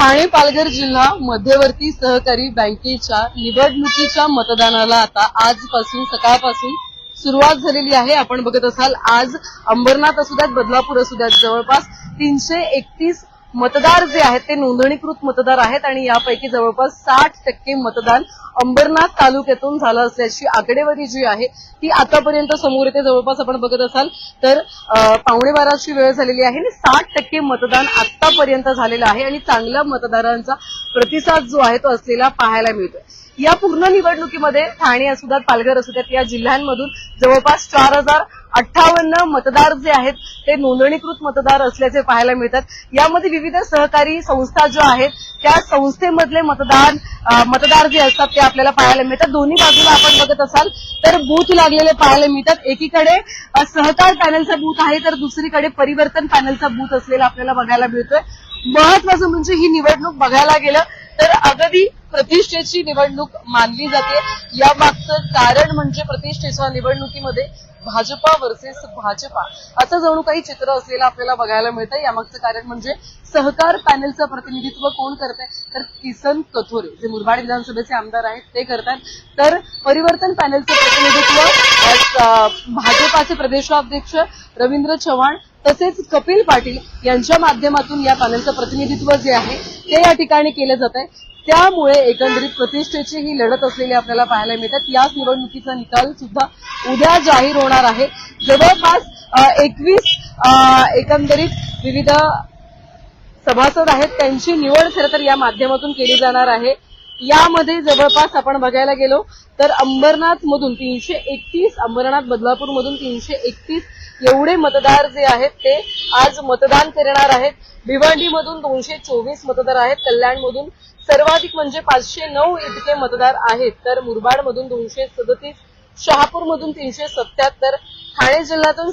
ठाणे पालघर जिल्हा मध्यवर्ती सहकारी बँकेच्या निवडणुकीच्या मतदानाला आता आजपासून सकाळपासून सुरुवात झालेली आहे। आपण बघत असाल आज अंबरनाथ असू द्यात बदलापूर असू द्यात जवळपास 331 मतदार जे आहेत ते नोंदणीकृत मतदार आहेत आणि यापैकी जवळपास 60% मतदान अंबरनाथ तालुक्यातून झालं असल्याची आकडेवारी जी आहे ती आतापर्यंत समोर येते। जवळपास आपण बघत असाल तर 11:15ची वेळ झालेली आहे आणि 60% मतदान आतापर्यंत झालेलं आहे आणि चांगल्या मतदारांचा प्रतिसाद जो आहे तो असलेला पाहायला मिळतोय। या पूर्ण निवडणुकीमध्ये ठाणे असू द्यात पालघर असू द्यात या जिल्ह्यांमधून जवळपास 4058 मतदार जे आहेत ते नोंदणीकृत मतदार असल्याचे पाहायला मिळतात। यामध्ये विविध सहकारी संस्था ज्या आहेत त्या संस्थेमधले मतदार जे असतात ते आपल्याला पाहायला मिळतात। दोन्ही बाजूला आपण बघत असाल तर बूथ लागलेले पाहायला मिळतात। एकीकडे सहकार पॅनलचा बूथ आहे तर दुसरीकडे परिवर्तन पॅनलचा बूथ असलेला आपल्याला बघायला मिळतोय। महत्वाचं म्हणजे ही निवडणूक बघायला गेलं तर अगदी प्रतिष्ठेची निवडणूक मानली जाते। यामागचं कारण म्हणजे प्रतिष्ठेच्या निवडणुकीमध्ये भाजपा वर्सेस भाजपा असं जणू काही चित्र असलेलं आपल्याला बघायला मिळतं। यामागचं कारण म्हणजे सहकार पॅनलचं प्रतिनिधित्व कोण करतंय तर किसन कथोरे जे मुरबाड विधानसभेचे आमदार आहेत ते करतात, तर परिवर्तन पॅनलचं प्रतिनिधित्व भाजपाचे प्रदेशाध्यक्ष रवींद्र चव्हाण तसेच कपिल पाटील यांच्या माध्यमातून या पॅनलचं प्रतिनिधित्व जे आहे ते या ठिकाणी केलं जात आहे। त्यामुळे एकंदरीत प्रतिष्ठेची ही लढत असलेली आपल्याला पाहायला मिळतात। याच निवडणुकीचा निकाल सुद्धा उद्या जाहीर होणार आहे। जवळपास 21 एकंदरीत विविध सभासद आहेत त्यांची निवड खरं तर या माध्यमातून केली जाणार आहे। यामध्ये जवळपास आपण बघायला गेलो तर अंबरनाथ मधून 331, अंबरनाथ बदलापूर मधून 331 एवढे मतदार जे आहेत ते आज मतदान करणार आहेत। भिवंडी मधून 224 मतदार आहेत, कल्याण मधून सर्वाधिक म्हणजे 509 इतके मतदार आहेत, तर मुरबाड मधून 237, शहापूर मधून 377, ठाणे जिल्ह्यातून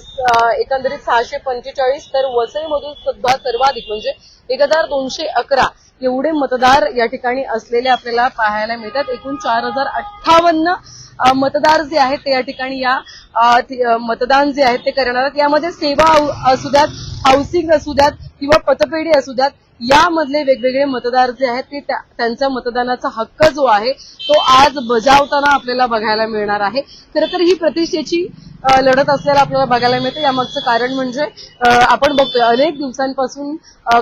एकंदरीत 645, तर वसई मधून सुद्धा सर्वाधिक म्हणजे 1211 एवढे मतदार या ठिकाणी असलेले आपल्याला पाहायला मिळतात। एकूण 4058 मतदार जे आहेत ते या ठिकाणी या मतदान जे आहेत ते करणार आहेत। यामध्ये सेवा असू द्यात, हाऊसिंग असू द्यात किंवा पतपेढी असू द्यात, यामधले वेगवेगळे मतदार जे आहेत ते त्यांचा मतदानाचा हक्क जो आहे तो आज बजावताना आपल्याला बघायला मिळणार आहे। खरं तर ही प्रतिष्ठेची लढत असलेला आपल्याला बघायला मिळते। यामागचं कारण म्हणजे आपण बघतोय अनेक दिवसांपासून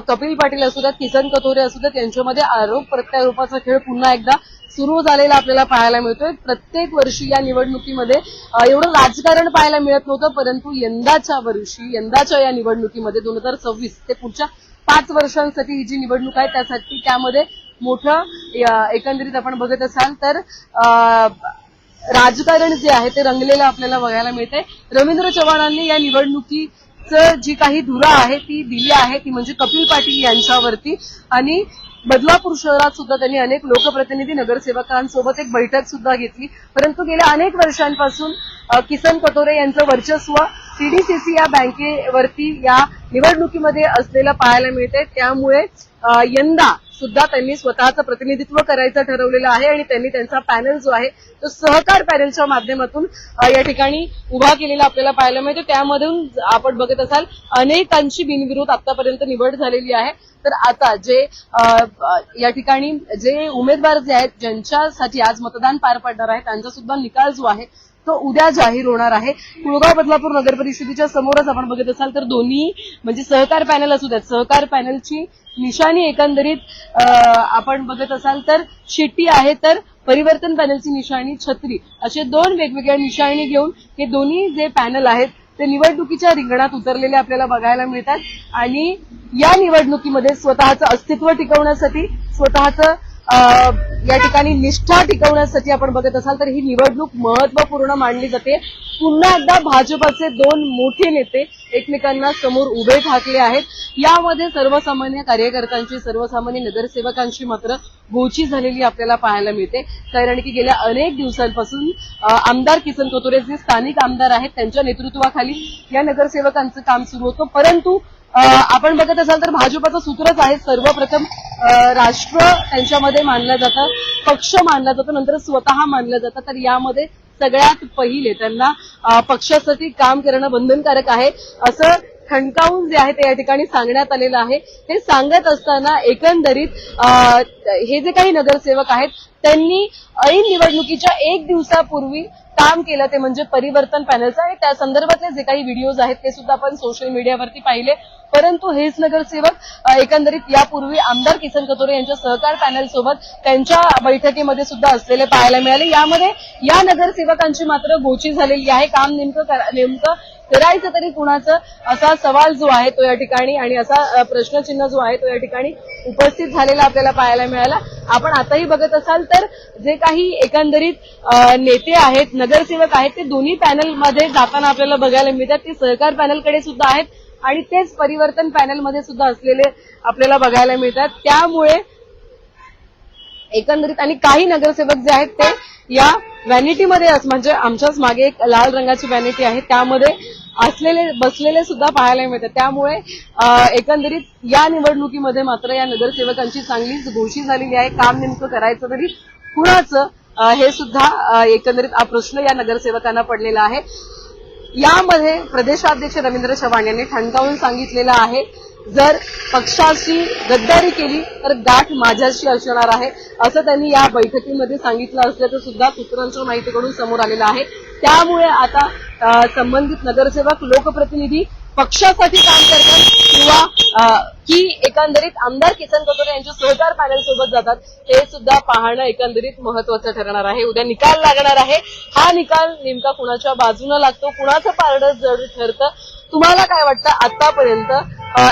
कपिल पाटील असू द्यात, किसन कथोरे असू द्यात यांच्यामध्ये आरोप प्रत्यारोपाचा खेळ पुन्हा एकदा सुरू झालेला आपल्याला पाहायला मिळतोय। प्रत्येक वर्षी या निवडणुकीमध्ये एवढं राजकारण पाहायला मिळत नव्हतं, परंतु यंदाच्या या निवडणुकीमध्ये 2026 ते पुढच्या 5 वर्षांसाठी ही जी निवडणूक आहे त्यामध्ये मोठं एकंदरीत आपण बघत असाल तर राजकारण जे आहे ते रंगलेलं आपल्याला बघायला मिळतंय। रवींद्र चव्हाणांनी या निवडणुकीचं जी काही धुरा आहे ती दिली आहे ती म्हणजे कपिल पाटील यांच्यावरती आणि बदलापूर शहरात सुद्धा त्यांनी अनेक लोकप्रतिनिधी नगरसेवकांसोबत एक बैठक सुद्धा घेतली, परंतु गेल्या अनेक वर्षांपासून किसन कथोरे यांचं वर्चस्व सीडीसीसी या बँकेवरती या निवडणुकीमध्ये असलेलं पाहायला मिळते। त्यामुळे यंदा सुद्धा त्यांनी स्वतःचं प्रतिनिधित्व करायचं ठरवलेलं आहे आणि त्यांनी त्यांचा पॅनल जो आहे तो सहकार पॅनलच्या माध्यमातून या ठिकाणी उभा केलेला आपल्याला पाहायला मिळतो। त्यामधून आपण बघत असाल अनेकांची बिनविरोध आतापर्यंत निवड झालेली आहे। तर आता जे या ठिकाणी जे उमेदवार जे आहेत ज्यांच्यासाठी आज मतदान पार पडणार आहे त्यांचा सुद्धा निकाल जो आहे तो उद्या जाहीर होणार आहे। कुळगाव बदलापूर नगर परिषदेच्या समोरच आपण बघत असाल तर दोन्ही म्हणजे सहकार पॅनल असू द्यात, सहकार पॅनलची निशाणी एकंदरीत आपण बघत असाल तर शिट्टी आहे, तर परिवर्तन पॅनलची निशाणी छत्री, असे दोन वेगवेगळ्या निशाणी घेऊन हे दोन्ही जे पॅनल आहेत ते निवडणुकीच्या रिंगणात उतरलेले आपल्याला बघायला मिळतात आणि या निवडणुकीमध्ये स्वतःचं अस्तित्व टिकवण्यासाठी स्वतःचं या ठिकाणी निष्ठा टिकवण्यासाठी आपण बघत असाल तर ही निवडणूक महत्वपूर्ण मानली जाते। पुन्हा एकदा भाजपाचे दोन मोठे नेते एकमेकांना समोर उभे ठाकले आहेत। यामध्ये सर्वसामान्य कार्यकर्त्यांची, सर्वसामान्य नगरसेवकांची मात्र गोची झालेली आपल्याला पाहायला मिळते, कारण की गेल्या अनेक दिवसांपासून आमदार किसन कथोरे जे स्थानिक आमदार आहेत त्यांच्या नेतृत्वाखाली या नगरसेवकांचं काम सुरू होतं, परंतु आपण बघत असाल तर भाजपाचं सूत्रच आहे सर्वप्रथम राष्ट्र त्यांच्यामध्ये मानलं जातं, पक्ष मानला जातो, नंतर स्वतः मानलं जातं। तर यामध्ये सगळ्यात पहिले त्यांना पक्षासाठी काम करणं बंधनकारक आहे असं ठणकावून जे आहे ते या ठिकाणी सांगण्यात आलेलं आहे. हे सांगत असताना एकंदरीत हे जे काही नगरसेवक आहेत त्यांनी ऐन निवडणुकीच्या 1 दिवसापूर्वी काम केलं ते म्हणजे परिवर्तन पॅनलचं आणि त्या संदर्भातले जे काही व्हिडिओज आहेत ते सुद्धा आपण सोशल मीडियावरती पाहिले. परंतु हेच नगरसेवक एकंदरीत यापूर्वी आमदार किसन कथोरे यांच्या सहकार पॅनल सोबत त्यांच्या बैठकीमध्ये सुद्धा असलेले पाहायला मिळाले. यामध्ये या नगरसेवकांची मात्र गोची झालेली आहे. काम नेमकं करायचं तरी कुणाचं असा सवाल जो आहे तो या ठिकाणी आणि असा प्रश्नचिन्ह जो आहे तो या ठिकाणी उपस्थित झालेला आपल्याला पाहायला मिळाला. आपण आताही बघत असाल तर जे काही एकंदरीत नेते आहेत नगरसेवक आहेत ते दोन्ही पॅनलमध्ये जाताना आपल्याला बघायला मिळतात. ते सहकार पॅनलकडे सुद्धा आहेत आणि तेच परिवर्तन पॅनलमध्ये सुद्धा असलेले आपल्याला बघायला मिळतात. त्यामुळे एकंदरीत आणि काही नगरसेवक जे आहेत ते या व्हॅनिटीमध्ये म्हणजे आमच्याच मागे एक लाल रंगाची व्हॅनिटी आहे त्यामध्ये बसलेले सुद्धा पाहायला मिळतात. त्यामुळे एकंदरीत या निवडणुकीमध्ये मात्र या नगरसेवकांची चांगलीच गोष्टी झालेली आहे. काम नेमकं करायचं तरी कुणाचं हे सुद्धा एकंदरीत हा प्रश्न या नगरसेवकांना पडलेला आहे. यामध्ये प्रदेशाध्यक्ष रवींद्र चव्हाण यांनी ठणकावून सांगितलेलं आहे जर पक्षाशी गद्दारी केली तर गाठ माझ्याशी असणार आहे असं त्यांनी या बैठकीमध्ये सांगितलं असल्याचं सुद्धा सूत्रांच्या माहितीकडून समोर आलेलं आहे. त्यामुळे आता संबंधित नगरसेवक लोकप्रतिनिधी पक्षासाठी काम करतात किंवा की एकंदरीत आमदार किसन कथोरे यांच्या सहकार पॅनल सोबत जातात हे सुद्धा पाहणं एकंदरीत महत्वाचं ठरणार आहे. उद्या निकाल लागणार आहे. हा निकाल नेमका कुणाच्या बाजूने लागतो कुणाचं पारडं जड ठरतं तुम्हाला काय वाटतं आतापर्यंत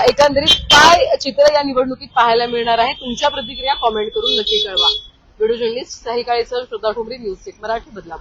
एकंदरीत काय चित्र या निवडणुकीत पाहायला मिळणार आहे तुमच्या प्रतिक्रिया कॉमेंट करून नक्की कळवा. व्हिडिओ जर्नलिस्ट साही काळेसर, श्रद्धा ठोंबरे, न्यूज 6 मराठी, बदलापूर.